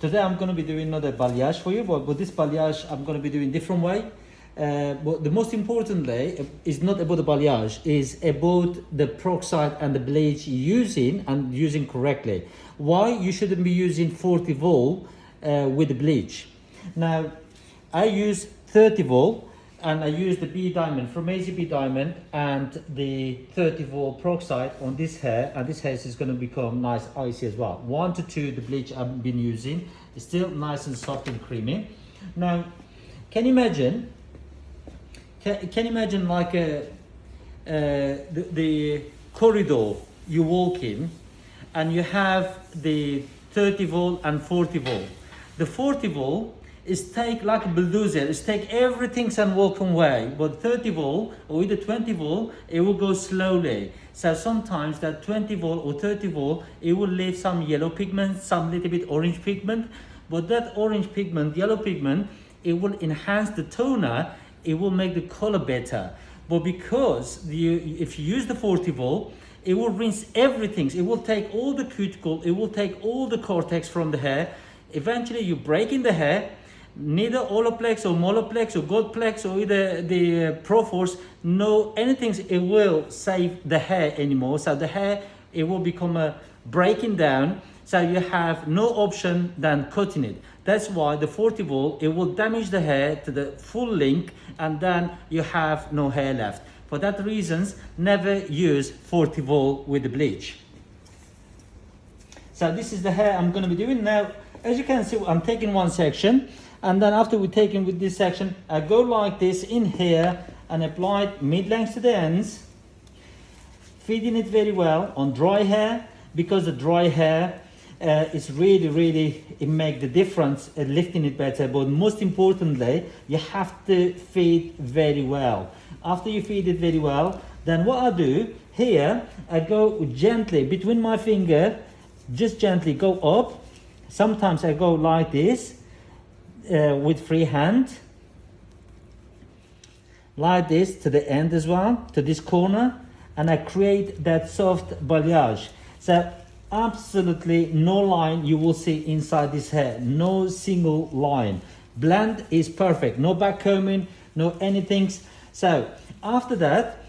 Today I'm going to be doing another balayage for you, but with this balayage I'm going to be doing different way. But the most importantly is not about the balayage, is about the peroxide and the bleach using and using correctly. Why you shouldn't be using 40 volt with the bleach. Now I use 30 volt and I use the B diamond, Framesi B diamond, and the 30 volt peroxide on this hair, and this hair is going to become nice icy as well. 1 to 2 the bleach I've been using is still nice and soft and creamy. Now can you imagine like the corridor you walk in and you have the 30 volt and 40 volt. The 40 volt is take like a bulldozer, it's take everything and walk away, but 30 volt or either 20 volt, it will go slowly. So sometimes that 20 volt or 30 volt, it will leave some yellow pigment, some little bit orange pigment, but that orange pigment, yellow pigment, it will enhance the toner, it will make the color better. But because if you use the 40 volt, it will rinse everything. It will take all the cuticle, it will take all the cortex from the hair. Eventually you break in the hair, neither Olaplex or Molaplex or Godplex or either the Proforce, no anything, it will save the hair anymore. So the hair, it will become a breaking down. So you have no option than cutting it. That's why the 40 volt, it will damage the hair to the full length and then you have no hair left. For that reasons, never use 40 volt with the bleach. So this is the hair I'm going to be doing now. As you can see, I'm taking one section, and then after we're taking with this section, I go like this in here and apply it mid-length to the ends, feeding it very well on dry hair, because the dry hair is really it make the difference lifting it better. But most importantly, you have to feed very well. After you feed it very well, then what I do here, I go gently between my finger, just gently go up. Sometimes I go like this with free hand, like this to the end as well, to this corner, and I create that soft balayage. So absolutely no line you will see inside this hair, no single line. Blend is perfect, no back combing, no anything. So after that,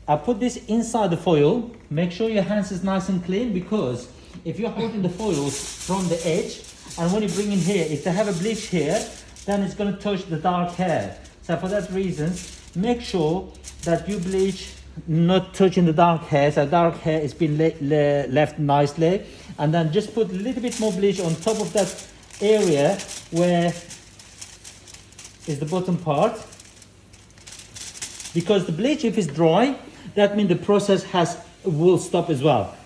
I put this inside the foil. Make sure your hands is nice and clean, because if you're holding the foils from the edge, and when you bring in here, if they have a bleach here, then it's going to touch the dark hair. So for that reason, make sure that you bleach not touching the dark hair. So dark hair is been left nicely, and then just put a little bit more bleach on top of that area where is the bottom part, because the bleach, if it's dry, that means the process will stop as well.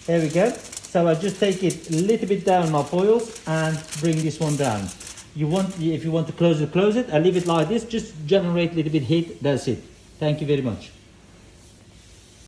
There we go. So I just take it a little bit down my foils and bring this one down. If you want to close it, close it. I leave it like this, just generate a little bit heat, that's it. Thank you very much.